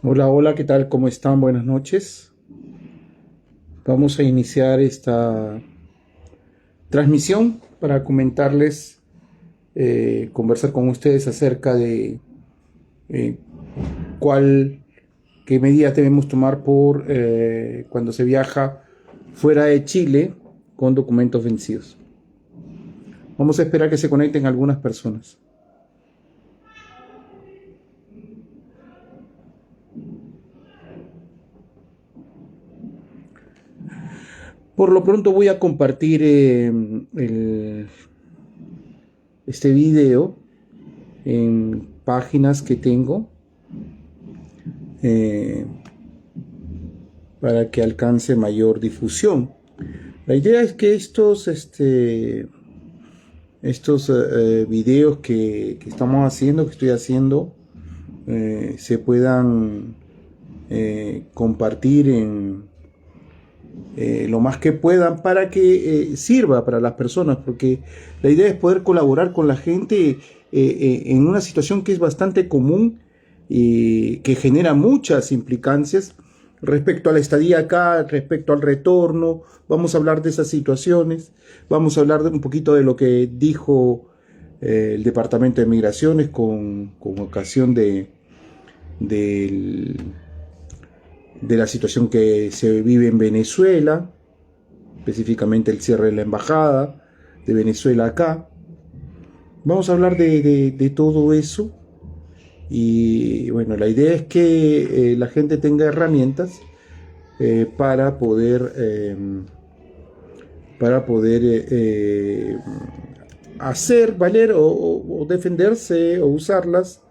Hola, hola, ¿qué tal? ¿Cómo están? Buenas noches. Vamos a iniciar esta transmisión para comentarles, conversar con ustedes acerca de eh, cuál, qué medidas debemos tomar por cuando se viaja fuera de Chile con documentos vencidos. Vamos a esperar que se conecten algunas personas. Por lo pronto voy a compartir este video en páginas que tengo. eh, para que alcance mayor difusión. La idea es que estos videos que estamos haciendo, que estoy haciendo, se puedan compartir en lo más que puedan para que sirva para las personas, porque la idea es poder colaborar con la gente en una situación que es bastante común y que genera muchas implicancias respecto a la estadía acá, respecto al retorno. Vamos a hablar de esas situaciones, vamos a hablar de un poquito de lo que dijo el Departamento de Migraciones con ocasión del de la situación que se vive en Venezuela, específicamente el cierre de la embajada de Venezuela acá. Vamos a hablar de todo eso y bueno, la idea es que la gente tenga herramientas para poder hacer valer o defenderse o usarlas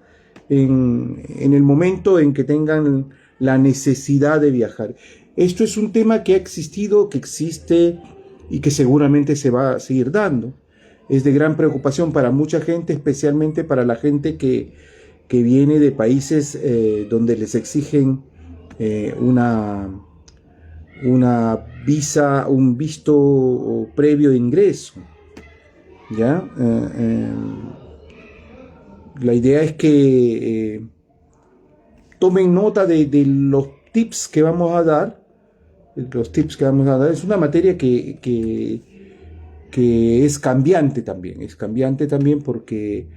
en el momento en que tengan la necesidad de viajar. Esto es un tema que ha existido, que existe y que seguramente se va a seguir dando. Es de gran preocupación para mucha gente, especialmente para la gente que viene de países donde les exigen eh, una, una visa, un visto previo de ingreso. ¿Ya? La idea es que tomen nota de los tips que vamos a dar. Los tips que vamos a dar es una materia que es cambiante también. Es cambiante también porque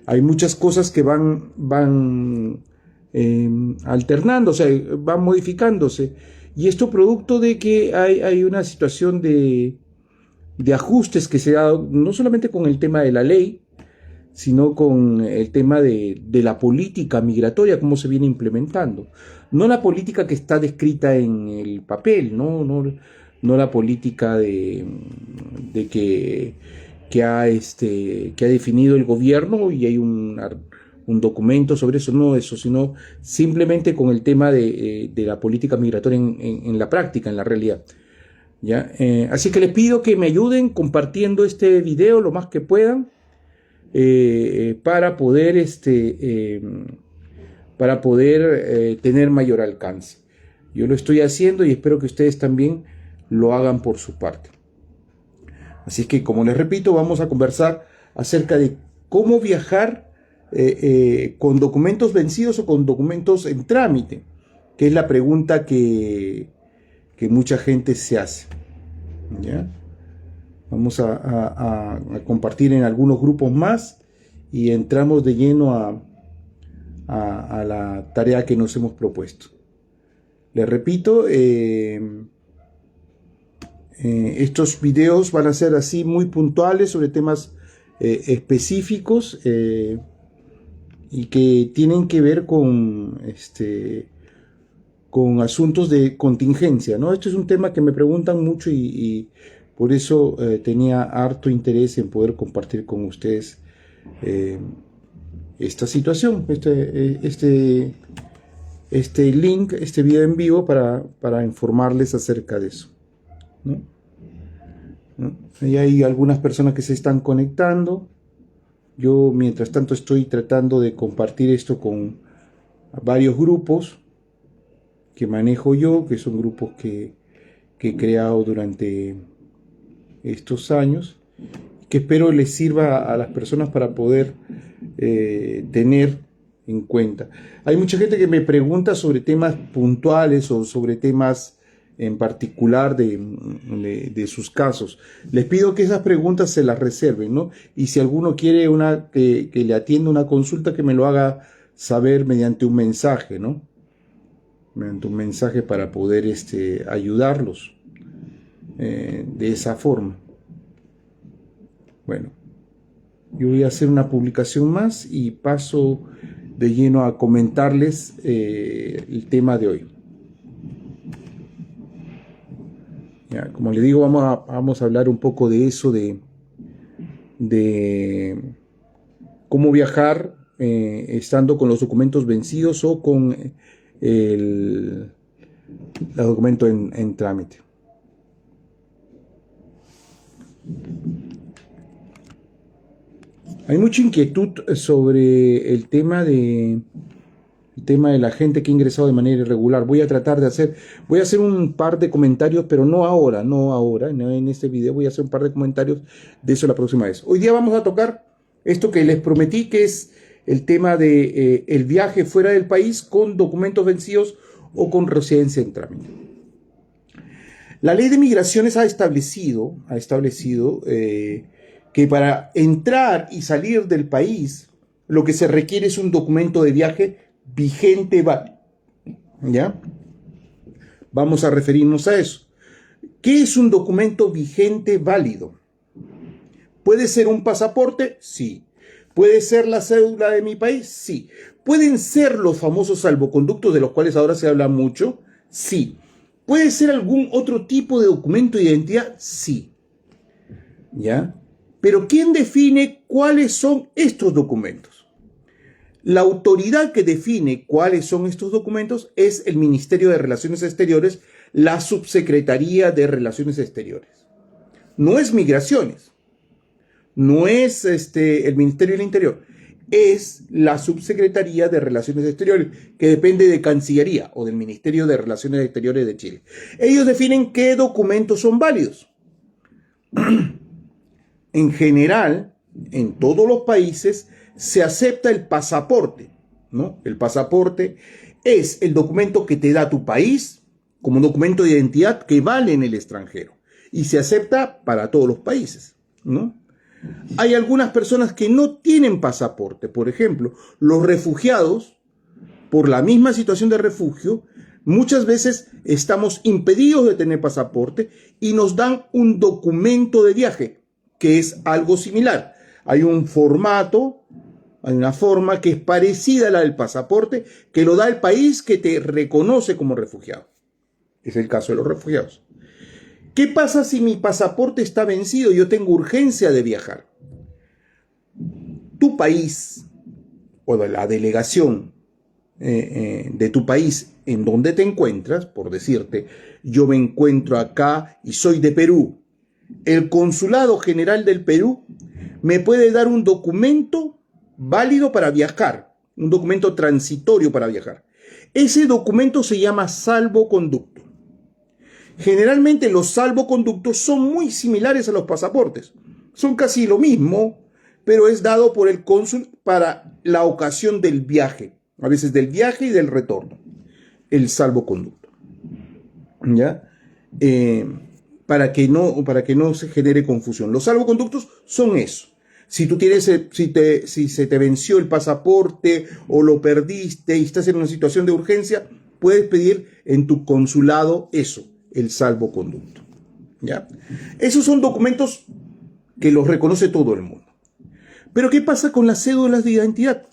hay muchas cosas que van alternando, o sea, van modificándose. Y esto producto de que hay una situación de ajustes que se da no solamente con el tema de la ley, sino con el tema de la política migratoria, cómo se viene implementando. No la política que está descrita en el papel, no la política de que ha definido el gobierno y hay un documento sobre eso, no eso, sino simplemente con el tema de la política migratoria en la práctica, en la realidad. ¿Ya? Así que les pido que me ayuden compartiendo este video lo más que puedan para poder, tener mayor alcance. Yo lo estoy haciendo y espero que ustedes también lo hagan por su parte. Así que, como les repito, vamos a conversar acerca de cómo viajar con documentos vencidos o con documentos en trámite, que es la pregunta que mucha gente se hace. ¿Ya? Vamos a compartir en algunos grupos más y entramos de lleno a la tarea que nos hemos propuesto. Les repito, estos videos van a ser así muy puntuales sobre temas específicos y que tienen que ver con asuntos de contingencia, ¿no? Esto es un tema que me preguntan mucho y por eso tenía harto interés en poder compartir con ustedes eh, esta situación, este link, este video en vivo para informarles acerca de eso, ¿no? ¿No? Ahí hay algunas personas que se están conectando. Yo, mientras tanto, estoy tratando de compartir esto con varios grupos que manejo yo, que son grupos que he creado durante estos años, que espero les sirva a las personas para poder tener en cuenta. Hay mucha gente que me pregunta sobre temas puntuales o sobre temas en particular de sus casos. Les pido que esas preguntas se las reserven, ¿no? Y si alguno quiere que le atienda una consulta, que me lo haga saber mediante un mensaje, ¿no? Mediante un mensaje para poder ayudarlos de esa forma. Bueno, yo voy a hacer una publicación más y paso de lleno a comentarles el tema de hoy. Ya, como le digo, vamos a hablar un poco de eso, de cómo viajar estando con los documentos vencidos o con el documento en trámite. Hay mucha inquietud sobre el tema de la gente que ha ingresado de manera irregular. Voy a hacer un par de comentarios, pero no ahora, en este video voy a hacer un par de comentarios de eso la próxima vez. Hoy día vamos a tocar esto que les prometí, que es el tema de el viaje fuera del país con documentos vencidos o con residencia en trámite. La ley de migraciones ha establecido que para entrar y salir del país lo que se requiere es un documento de viaje vigente válido. ¿Ya? Vamos a referirnos a eso. ¿Qué es un documento vigente válido? ¿Puede ser un pasaporte? Sí. ¿Puede ser la cédula de mi país? Sí. ¿Pueden ser los famosos salvoconductos de los cuales ahora se habla mucho? Sí. ¿Puede ser algún otro tipo de documento de identidad? Sí. ¿Ya? Pero ¿quién define cuáles son estos documentos? La autoridad que define cuáles son estos documentos es el Ministerio de Relaciones Exteriores, la Subsecretaría de Relaciones Exteriores. No es Migraciones, no es el Ministerio del Interior, es la Subsecretaría de Relaciones Exteriores, que depende de Cancillería o del Ministerio de Relaciones Exteriores de Chile. Ellos definen qué documentos son válidos. En general, en todos los países se acepta el pasaporte, ¿no? El pasaporte es el documento que te da tu país como un documento de identidad que vale en el extranjero y se acepta para todos los países, ¿no? Hay algunas personas que no tienen pasaporte, por ejemplo, los refugiados, por la misma situación de refugio, muchas veces estamos impedidos de tener pasaporte y nos dan un documento de viaje, que es algo similar. Hay un formato, hay una forma que es parecida a la del pasaporte, que lo da el país que te reconoce como refugiado. Es el caso de los refugiados. ¿Qué pasa si mi pasaporte está vencido y yo tengo urgencia de viajar? Tu país o la delegación de tu país en donde te encuentras, por decirte, yo me encuentro acá y soy de Perú. El Consulado General del Perú me puede dar un documento válido para viajar, un documento transitorio para viajar. Ese documento se llama salvoconducto. Generalmente los salvoconductos son muy similares a los pasaportes. Son casi lo mismo, pero es dado por el cónsul para la ocasión del viaje, a veces del viaje y del retorno, el salvoconducto. ¿Ya? Para que no se genere confusión. Los salvoconductos son eso. Si tú tienes, si se te venció el pasaporte o lo perdiste y estás en una situación de urgencia, puedes pedir en tu consulado eso, el salvoconducto. ¿Ya? Esos son documentos que los reconoce todo el mundo. Pero ¿qué pasa con las cédulas de identidad?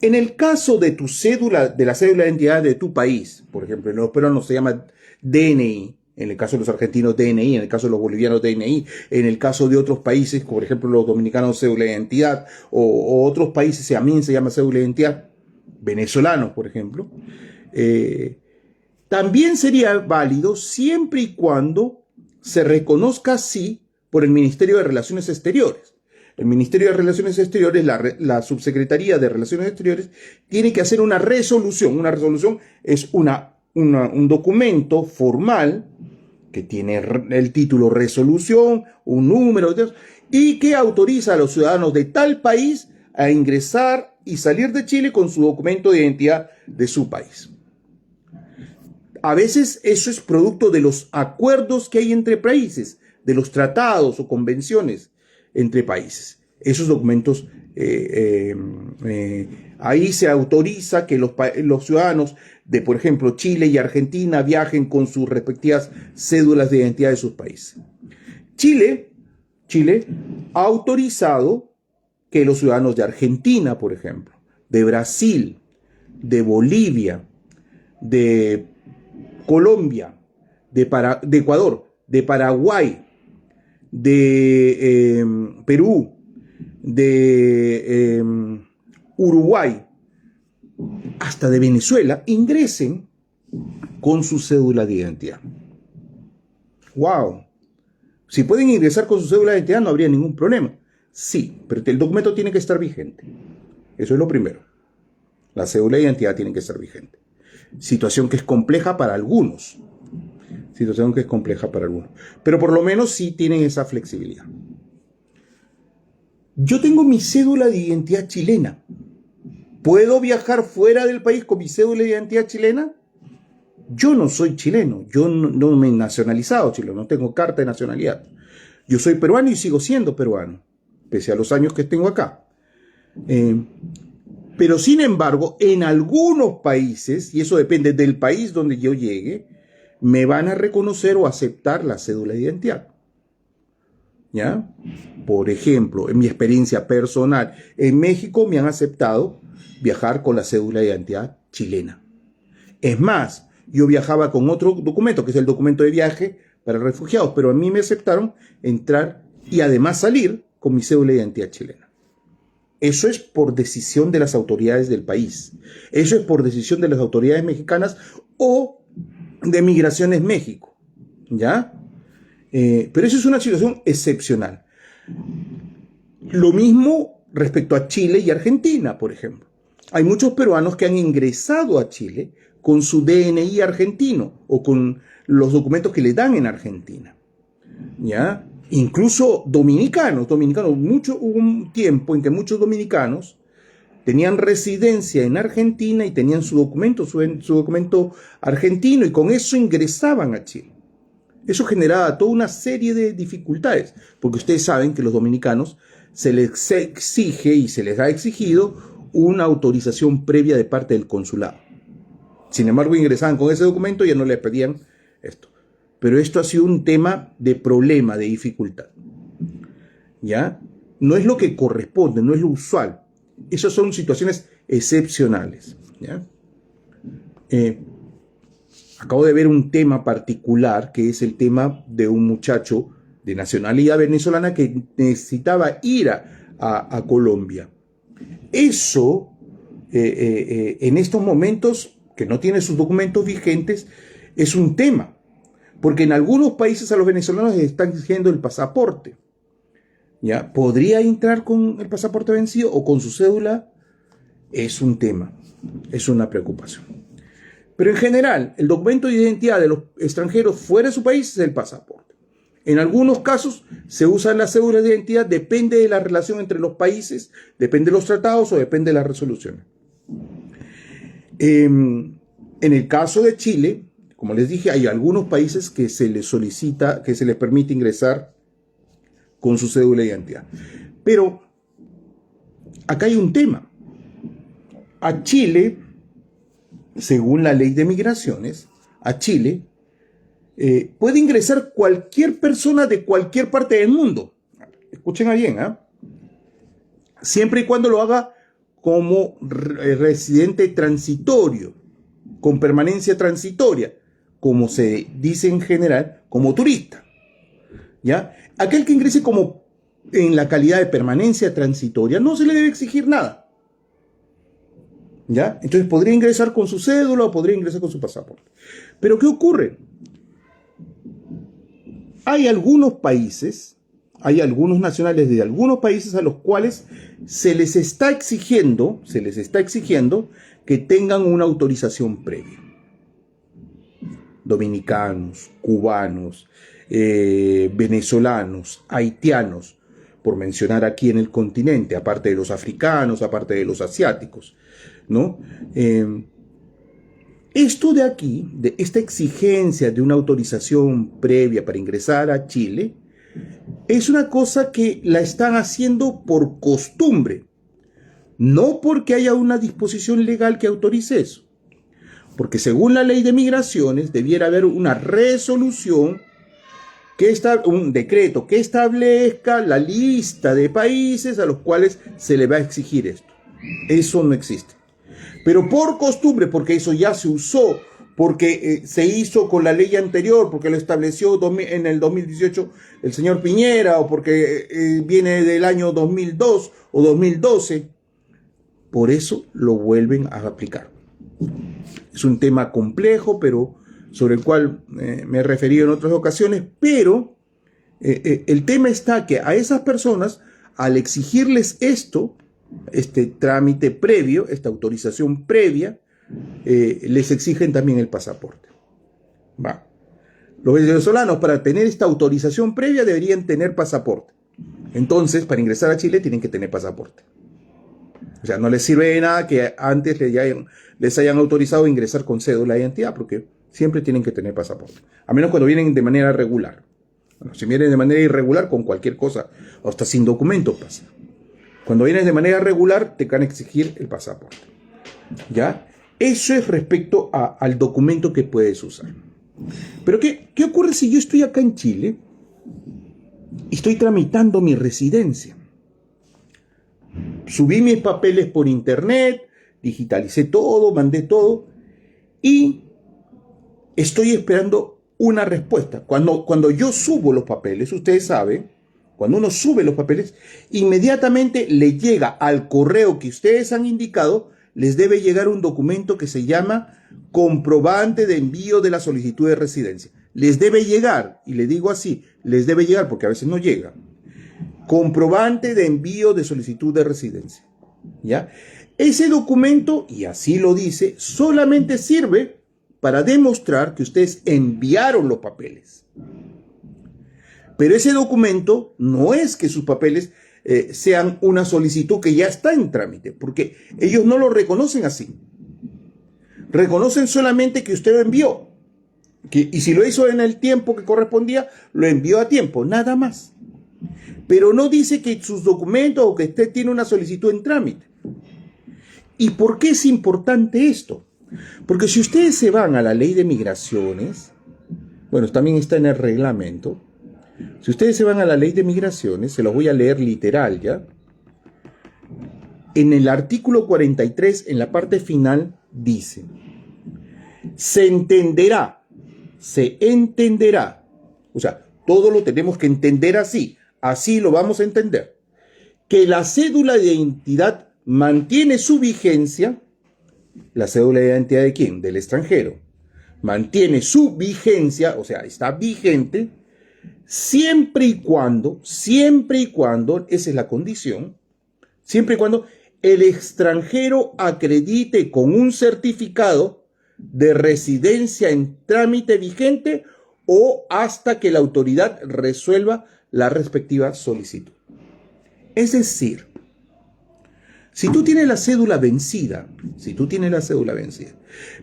En el caso de tu cédula, de la cédula de identidad de tu país, por ejemplo, en los peruanos se llama DNI, en el caso de los argentinos DNI, en el caso de los bolivianos DNI, en el caso de otros países, por ejemplo los dominicanos cédula de identidad, o otros países también se llama cédula de identidad, venezolanos por ejemplo, también sería válido siempre y cuando se reconozca así por el Ministerio de Relaciones Exteriores. El Ministerio de Relaciones Exteriores, la Subsecretaría de Relaciones Exteriores, tiene que hacer una resolución. Una resolución es un documento formal que tiene el título resolución, un número, y que autoriza a los ciudadanos de tal país a ingresar y salir de Chile con su documento de identidad de su país. A veces eso es producto de los acuerdos que hay entre países, de los tratados o convenciones entre países. Esos documentos, ahí se autoriza que los ciudadanos de, por ejemplo, Chile y Argentina viajen con sus respectivas cédulas de identidad de sus países. Chile ha autorizado que los ciudadanos de Argentina, por ejemplo, de Brasil, de Bolivia, de Colombia, de Ecuador, de Paraguay, de Perú, de Uruguay, hasta de Venezuela, ingresen con su cédula de identidad. ¡Wow! Si pueden ingresar con su cédula de identidad no habría ningún problema. Sí, pero el documento tiene que estar vigente. Eso es lo primero. La cédula de identidad tiene que estar vigente. Situación que es compleja para algunos. Pero por lo menos sí tienen esa flexibilidad. Yo tengo mi cédula de identidad chilena. ¿Puedo viajar fuera del país con mi cédula de identidad chilena? Yo no soy chileno. Yo no me he nacionalizado chileno. No tengo carta de nacionalidad. Yo soy peruano y sigo siendo peruano, pese a los años que tengo acá. Pero sin embargo, en algunos países, y eso depende del país donde yo llegue, me van a reconocer o aceptar la cédula de identidad. ¿Ya? Por ejemplo, en mi experiencia personal, en México me han aceptado viajar con la cédula de identidad chilena. Es más, yo viajaba con otro documento, que es el documento de viaje para refugiados, pero a mí me aceptaron entrar y además salir con mi cédula de identidad chilena. Eso es por decisión de las autoridades del país. Eso es por decisión de las autoridades mexicanas o de Migraciones México. ¿Ya? Pero eso es una situación excepcional. Lo mismo respecto a Chile y Argentina, por ejemplo. Hay muchos peruanos que han ingresado a Chile con su DNI argentino o con los documentos que le dan en Argentina. ¿Ya? Incluso dominicanos, hubo un tiempo en que muchos dominicanos tenían residencia en Argentina y tenían su documento argentino y con eso ingresaban a Chile. Eso generaba toda una serie de dificultades, porque ustedes saben que los dominicanos se les exige y se les ha exigido una autorización previa de parte del consulado. Sin embargo, ingresaban con ese documento y ya no les pedían esto. Pero esto ha sido un tema de problema, de dificultad. ¿Ya? No es lo que corresponde, no es lo usual. Esas son situaciones excepcionales. ¿Ya? Acabo de ver un tema particular, que es el tema de un muchacho de nacionalidad venezolana que necesitaba ir a Colombia. Eso, en estos momentos, que no tiene sus documentos vigentes, es un tema. Porque en algunos países a los venezolanos les están exigiendo el pasaporte. ¿Ya? ¿Podría entrar con el pasaporte vencido o con su cédula? Es un tema, es una preocupación. Pero en general, el documento de identidad de los extranjeros fuera de su país es el pasaporte. En algunos casos se usan las cédulas de identidad, depende de la relación entre los países, depende de los tratados o depende de las resoluciones. En el caso de Chile, como les dije, hay algunos países que se les solicita, que se les permite ingresar con su cédula de identidad. Pero acá hay un tema. A Chile, según la ley de migraciones, a Chile puede ingresar cualquier persona de cualquier parte del mundo. Escuchen bien, ¿eh? Siempre y cuando lo haga como residente transitorio, con permanencia transitoria, como se dice en general, como turista. ¿Ya? Aquel que ingrese como en la calidad de permanencia transitoria no se le debe exigir nada. ¿Ya? Entonces podría ingresar con su cédula o podría ingresar con su pasaporte. Pero ¿qué ocurre? Hay algunos países, hay algunos nacionales de algunos países a los cuales se les está exigiendo que tengan una autorización previa. Dominicanos, cubanos, venezolanos, haitianos, por mencionar aquí en el continente, aparte de los africanos, aparte de los asiáticos, ¿no? Esto de aquí, de esta exigencia de una autorización previa para ingresar a Chile, es una cosa que la están haciendo por costumbre, no porque haya una disposición legal que autorice eso. Porque según la ley de migraciones debiera haber una resolución, un decreto que establezca la lista de países a los cuales se le va a exigir esto. Eso no existe. Pero por costumbre, porque eso ya se usó, porque se hizo con la ley anterior, porque lo estableció en el 2018 el señor Piñera, o porque viene del año 2002 o 2012, por eso lo vuelven a aplicar. Es un tema complejo, pero sobre el cual me he referido en otras ocasiones, pero el tema está que a esas personas, al exigirles este trámite previo, esta autorización previa, les exigen también el pasaporte. Va. Los venezolanos, para tener esta autorización previa, deberían tener pasaporte. Entonces, para ingresar a Chile, tienen que tener pasaporte. O sea, no les sirve de nada que antes les hayan autorizado a ingresar con cédula de identidad, porque siempre tienen que tener pasaporte. A menos cuando vienen de manera regular. Bueno, si vienen de manera irregular, con cualquier cosa, hasta sin documento pasa. Cuando vienes de manera regular, te van a exigir el pasaporte. ¿Ya? Eso es respecto al documento que puedes usar. Pero ¿qué ocurre si yo estoy acá en Chile y estoy tramitando mi residencia? Subí mis papeles por internet, digitalicé todo, mandé todo y estoy esperando una respuesta. Cuando yo subo los papeles, ustedes saben, cuando uno sube los papeles, inmediatamente le llega al correo que ustedes han indicado, les debe llegar un documento que se llama comprobante de envío de la solicitud de residencia. Les debe llegar, y le digo así, les debe llegar porque a veces no llega. Comprobante de envío de solicitud de residencia. ¿Ya? Ese documento, y así lo dice, solamente sirve para demostrar que ustedes enviaron los papeles. Pero ese documento no es que sus papeles sean una solicitud que ya está en trámite, porque ellos no lo reconocen así. Reconocen solamente que usted lo envió. Y si lo hizo en el tiempo que correspondía, lo envió a tiempo, nada más. Pero no dice que sus documentos o que usted tiene una solicitud en trámite. ¿Y por qué es importante esto? Porque si ustedes se van a la ley de migraciones, bueno, también está en el reglamento. Si ustedes se van a la ley de migraciones, se los voy a leer literal, ¿ya? En el artículo 43, en la parte final, dice: se entenderá, o sea, todo lo tenemos que entender así lo vamos a entender, que la cédula de identidad mantiene su vigencia. ¿La cédula de identidad de quién? Del extranjero. Mantiene su vigencia, o sea, está vigente, siempre y cuando, esa es la condición, siempre y cuando el extranjero acredite con un certificado de residencia en trámite vigente o hasta que la autoridad resuelva la respectiva solicitud. Es decir, si tú tienes la cédula vencida,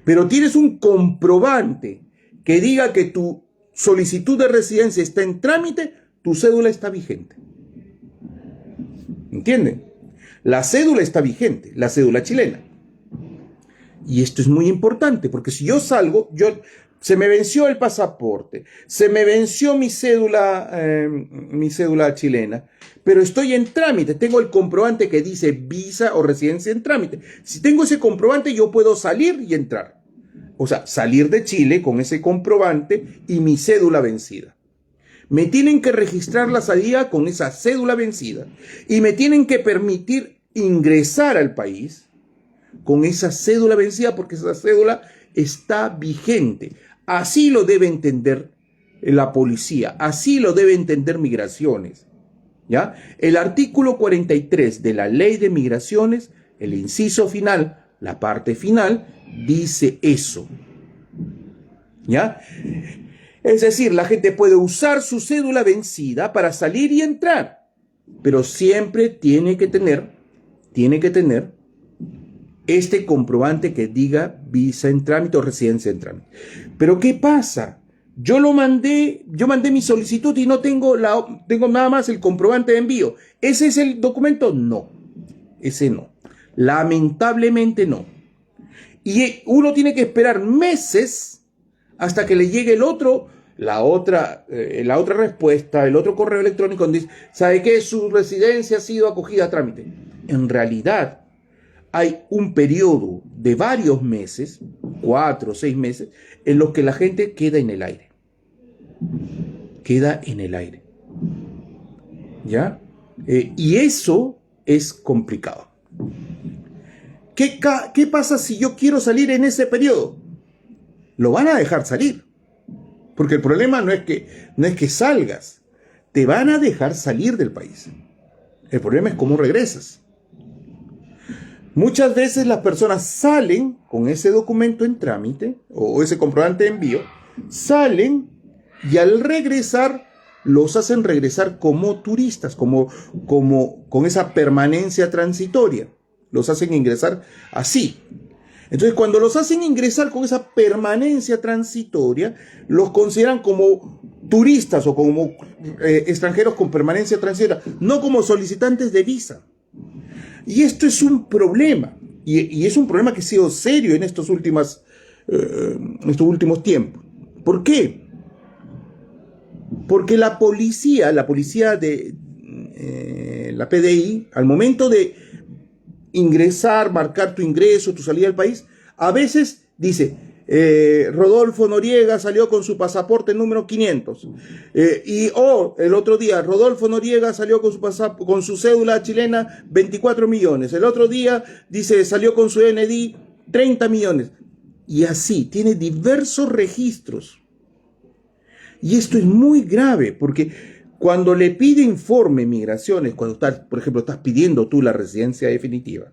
pero tienes un comprobante que diga que tu solicitud de residencia está en trámite, tu cédula está vigente. ¿Entienden? La cédula está vigente, la cédula chilena. Y esto es muy importante, porque si yo salgo, se me venció el pasaporte, se me venció mi cédula chilena, pero estoy en trámite, tengo el comprobante que dice visa o residencia en trámite. Si tengo ese comprobante, yo puedo salir y entrar. O sea, salir de Chile con ese comprobante y mi cédula vencida. Me tienen que registrar la salida con esa cédula vencida y me tienen que permitir ingresar al país con esa cédula vencida porque esa cédula está vigente. Así lo debe entender la policía, así lo debe entender migraciones. ¿Ya? El artículo 43 de la ley de migraciones, el inciso final, la parte final, dice eso. ¿Ya? Es decir, la gente puede usar su cédula vencida para salir y entrar. pero siempre tiene que tener este comprobante que diga visa en trámite o residencia en trámite. Pero ¿qué pasa? Yo mandé mi solicitud y no tengo nada más el comprobante de envío. ¿Ese es el documento? No, ese no. Lamentablemente no. Y uno tiene que esperar meses hasta que le llegue la otra respuesta, el otro correo electrónico donde dice, ¿sabe qué? Su residencia ha sido acogida a trámite. En realidad, hay un periodo de varios meses, 4 o 6 meses, en los que la gente queda en el aire. Queda en el aire. ¿Ya? Y eso es complicado. ¿Qué pasa si yo quiero salir en ese periodo? Lo van a dejar salir. Porque el problema no es que salgas. Te van a dejar salir del país. El problema es cómo regresas. Muchas veces las personas salen con ese documento en trámite o ese comprobante de envío, salen y al regresar los hacen regresar como turistas, como con esa permanencia transitoria. Los hacen ingresar así. Entonces, cuando los hacen ingresar con esa permanencia transitoria, los consideran como turistas o como extranjeros con permanencia transitoria, no como solicitantes de visa. Y esto es un problema, y es un problema que ha sido serio en estos últimos tiempos. ¿Por qué? Porque la policía de la PDI, al momento de ingresar, marcar tu ingreso, tu salida del país, a veces dice, Rodolfo Noriega salió con su pasaporte número 500. El otro día, Rodolfo Noriega salió con su cédula chilena 24 millones. El otro día, dice, salió con su NDI 30 millones. Y así, tiene diversos registros. Y esto es muy grave, porque cuando le pide informe migraciones, cuando por ejemplo, estás pidiendo tú la residencia definitiva,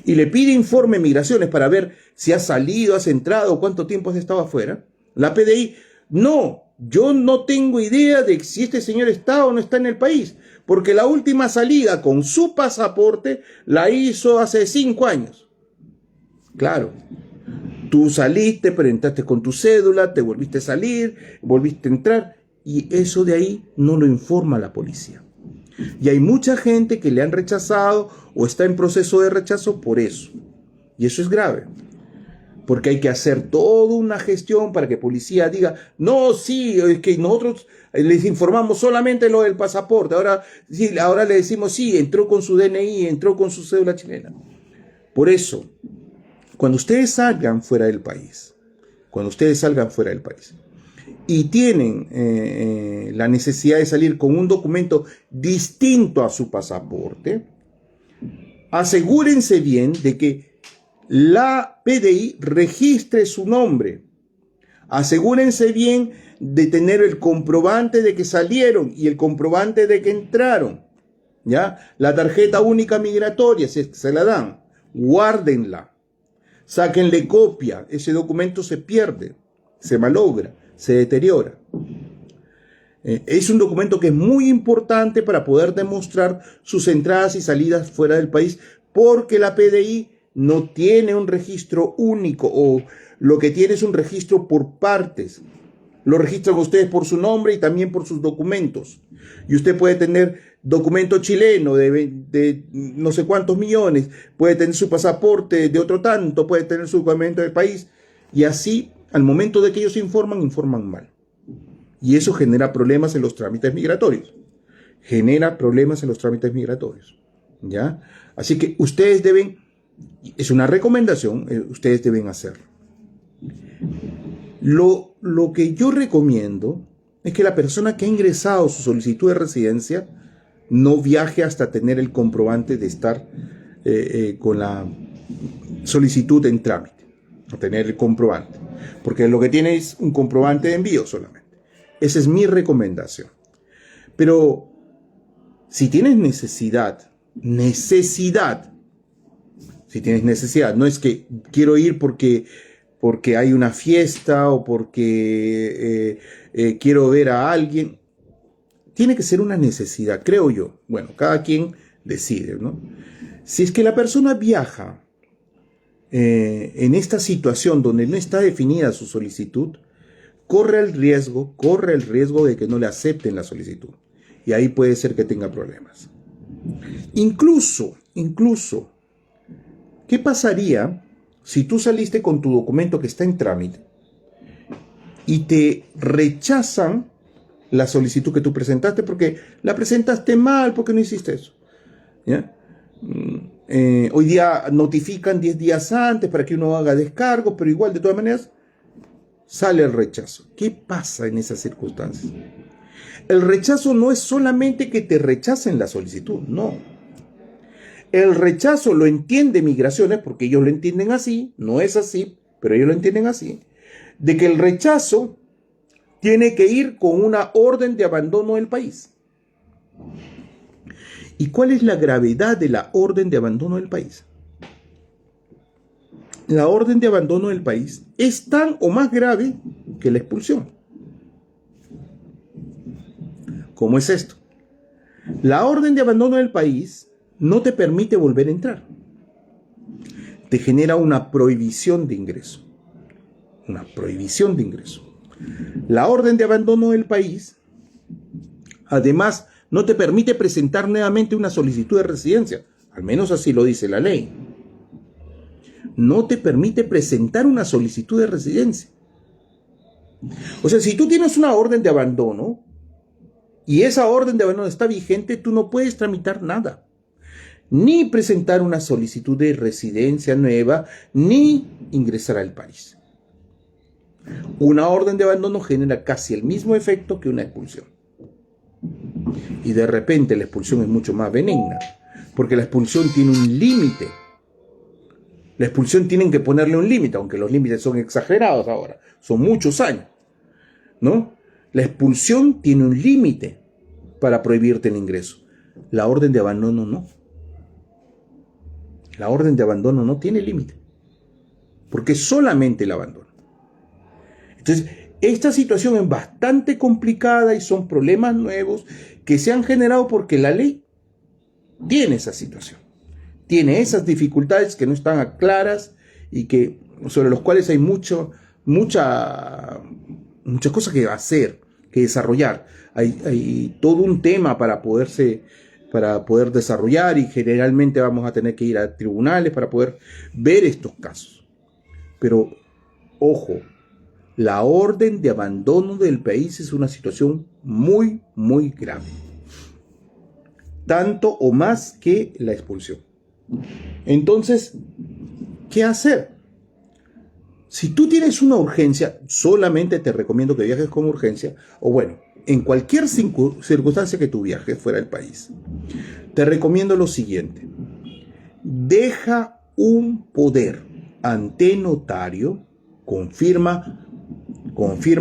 y le pide informe migraciones para ver si has salido, has entrado, cuánto tiempo has estado afuera, la PDI, yo no tengo idea de si este señor está o no está en el país, porque la última salida con su pasaporte la hizo hace 5 años. Claro, tú saliste, pero entraste con tu cédula, te volviste a salir, volviste a entrar, y eso de ahí no lo informa la policía. Y hay mucha gente que le han rechazado o está en proceso de rechazo por eso. Y eso es grave. Porque hay que hacer toda una gestión para que policía diga, no, sí, es que nosotros les informamos solamente lo del pasaporte. Ahora le decimos, sí, entró con su DNI, entró con su cédula chilena. Por eso, cuando ustedes salgan fuera del país, y tienen la necesidad de salir con un documento distinto a su pasaporte, asegúrense bien de que la PDI registre su nombre. Asegúrense bien de tener el comprobante de que salieron y el comprobante de que entraron. ¿Ya? La tarjeta única migratoria, si se la dan, guárdenla. Sáquenle copia. Ese documento se pierde, se malogra, se deteriora. Es un documento que es muy importante para poder demostrar sus entradas y salidas fuera del país, porque la PDI no tiene un registro único, o lo que tiene es un registro por partes. Lo registran ustedes por su nombre y también por sus documentos. Y usted puede tener documento chileno de no sé cuántos millones, puede tener su pasaporte de otro tanto, puede tener su documento del país, y así, al momento de que ellos informan mal. Y eso genera problemas en los trámites migratorios. ¿Ya? Así que ustedes deben, es una recomendación, ustedes deben hacerlo. Lo que yo recomiendo es que la persona que ha ingresado su solicitud de residencia no viaje hasta tener el comprobante de estar con la solicitud en trámite, a tener el comprobante, porque lo que tiene es un comprobante de envío solamente. Esa es mi recomendación. Pero si tienes necesidad, no es que quiero ir porque hay una fiesta o porque quiero ver a alguien. tiene que ser una necesidad, creo yo. Bueno, cada quien decide, ¿no? Si es que la persona viaja en esta situación donde no está definida su solicitud, corre el riesgo de que no le acepten la solicitud. Y ahí puede ser que tenga problemas. Incluso, ¿qué pasaría si tú saliste con tu documento que está en trámite y te rechazan la solicitud que tú presentaste porque la presentaste mal, porque no hiciste eso? ¿Ya? Hoy día notifican 10 días antes para que uno haga descargos, pero igual, de todas maneras, sale el rechazo. ¿Qué pasa en esas circunstancias? El rechazo no es solamente que te rechacen la solicitud, no. El rechazo lo entiende Migraciones, porque ellos lo entienden así, no es así, pero ellos lo entienden así, de que el rechazo tiene que ir con una orden de abandono del país. ¿Y cuál es la gravedad de la orden de abandono del país? La orden de abandono del país es tan o más grave que la expulsión. ¿Cómo es esto? La orden de abandono del país no te permite volver a entrar. Te genera una prohibición de ingreso. Una prohibición de ingreso. La orden de abandono del país, además, no te permite presentar nuevamente una solicitud de residencia. Al menos así lo dice la ley. No te permite presentar una solicitud de residencia. O sea, si tú tienes una orden de abandono y esa orden de abandono está vigente, tú no puedes tramitar nada. Ni presentar una solicitud de residencia nueva, ni ingresar al país. Una orden de abandono genera casi el mismo efecto que una expulsión. Y de repente la expulsión es mucho más benigna, porque la expulsión tiene un límite. La expulsión tienen que ponerle un límite, aunque los límites son exagerados ahora, son muchos años, ¿no? La expulsión tiene un límite para prohibirte el ingreso. La orden de abandono no. La orden de abandono no tiene límite, porque solamente el abandono. Entonces, esta situación es bastante complicada y son problemas nuevos que se han generado porque la ley tiene esa situación. Tiene esas dificultades que no están claras y que, sobre los cuales hay muchas cosas que hacer, que desarrollar. Hay todo un tema para poder desarrollar y generalmente vamos a tener que ir a tribunales para poder ver estos casos. Pero, ojo, la orden de abandono del país es una situación muy, muy grave. Tanto o más que la expulsión. Entonces, ¿qué hacer? Si tú tienes una urgencia, solamente te recomiendo que viajes con urgencia, o bueno, en cualquier circunstancia que tú viajes fuera del país, te recomiendo lo siguiente. Deja un poder ante notario, confirma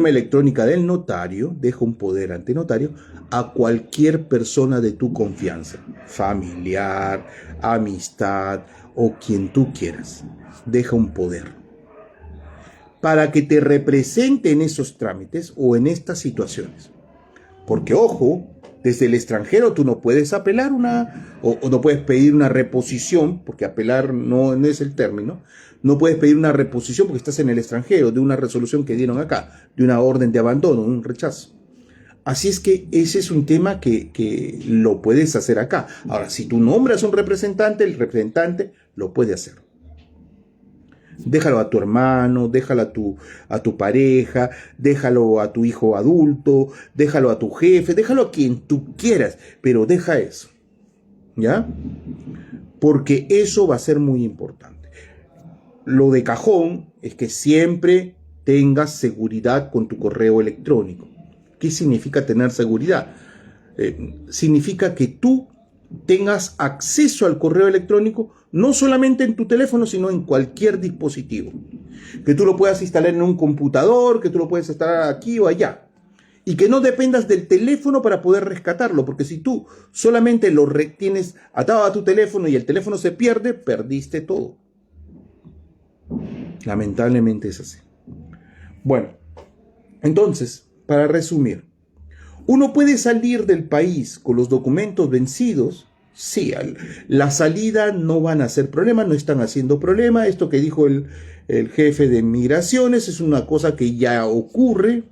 electrónica del notario, deja un poder ante notario a cualquier persona de tu confianza, familiar, amistad o quien tú quieras. Deja un poder para que te represente en esos trámites o en estas situaciones. Porque, ojo, desde el extranjero tú no puedes apelar o no puedes pedir una reposición, porque apelar no es el término. No puedes pedir una reposición porque estás en el extranjero de una resolución que dieron acá, de una orden de abandono, un rechazo. Así es que ese es un tema que lo puedes hacer acá. Ahora, si tú nombras un representante, el representante lo puede hacer. Déjalo a tu hermano, déjalo a tu pareja, déjalo a tu hijo adulto, déjalo a tu jefe, déjalo a quien tú quieras, pero deja eso, ¿ya? Porque eso va a ser muy importante. Lo de cajón es que siempre tengas seguridad con tu correo electrónico. ¿Qué significa tener seguridad? Significa que tú tengas acceso al correo electrónico no solamente en tu teléfono, sino en cualquier dispositivo. Que tú lo puedas instalar en un computador, que tú lo puedas instalar aquí o allá. Y que no dependas del teléfono para poder rescatarlo, porque si tú solamente lo tienes atado a tu teléfono y el teléfono se pierde, perdiste todo. Lamentablemente es así. Bueno, entonces, para resumir, Uno puede salir del país con los documentos vencidos. Sí, la salida no van a ser problema, no están haciendo problema. Esto que dijo el jefe de migraciones es una cosa que ya ocurre.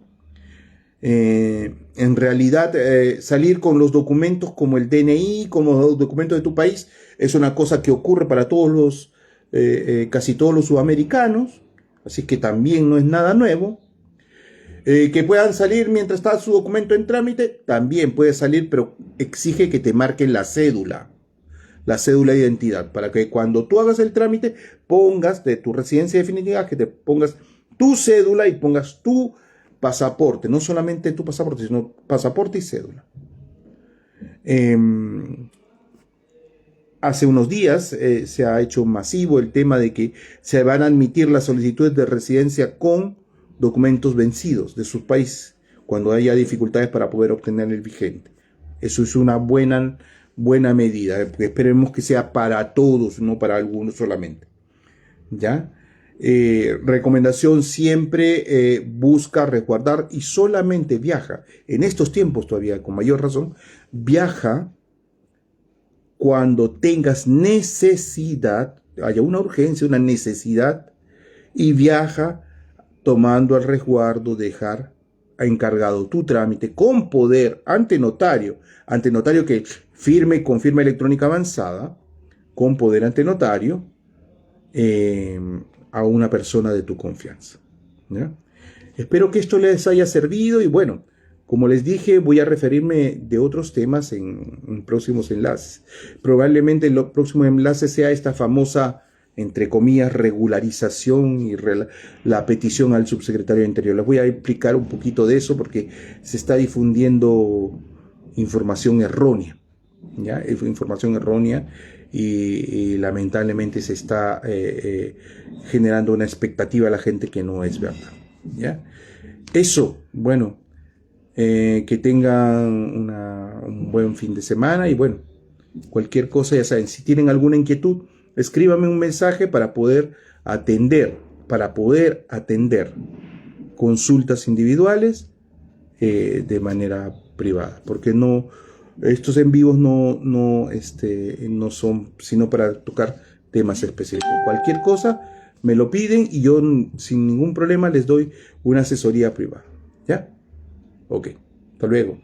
En realidad, salir con los documentos como el DNI, como los documentos de tu país, es una cosa que ocurre para todos los, casi todos los sudamericanos. Así que también no es nada nuevo. Que puedan salir mientras está su documento en trámite, también puede salir, pero exige que te marquen la cédula de identidad, para que cuando tú hagas el trámite pongas de tu residencia definitiva, que te pongas tu cédula y pongas tu pasaporte, no solamente tu pasaporte, sino pasaporte y cédula. Hace unos días se ha hecho masivo el tema de que se van a admitir las solicitudes de residencia con documentos vencidos de sus países cuando haya dificultades para poder obtener el vigente. Eso es una buena medida. Esperemos que sea para todos, no para algunos solamente. ¿Ya? Recomendación siempre busca resguardar y solamente viaja. En estos tiempos todavía con mayor razón, viaja cuando tengas necesidad, haya una urgencia, una necesidad, y viaja tomando al resguardo, dejar encargado tu trámite con poder ante notario que firme con firma electrónica avanzada, con poder ante notario, a una persona de tu confianza. ¿Ya? Espero que esto les haya servido y bueno, como les dije, voy a referirme de otros temas en próximos enlaces. Probablemente el próximo enlace sea esta famosa, entre comillas, regularización y la petición al subsecretario de Interior. Les voy a explicar un poquito de eso porque se está difundiendo información errónea. ¿Ya? Información errónea y lamentablemente se está generando una expectativa a la gente que no es verdad. ¿Ya? Eso, bueno. Que tengan un buen fin de semana y bueno, cualquier cosa ya saben, si tienen alguna inquietud, escríbame un mensaje para poder atender consultas individuales de manera privada, porque no, estos en vivos no son sino para tocar temas específicos. Cualquier cosa me lo piden y yo sin ningún problema les doy una asesoría privada. ¿Ya? Ok, hasta luego.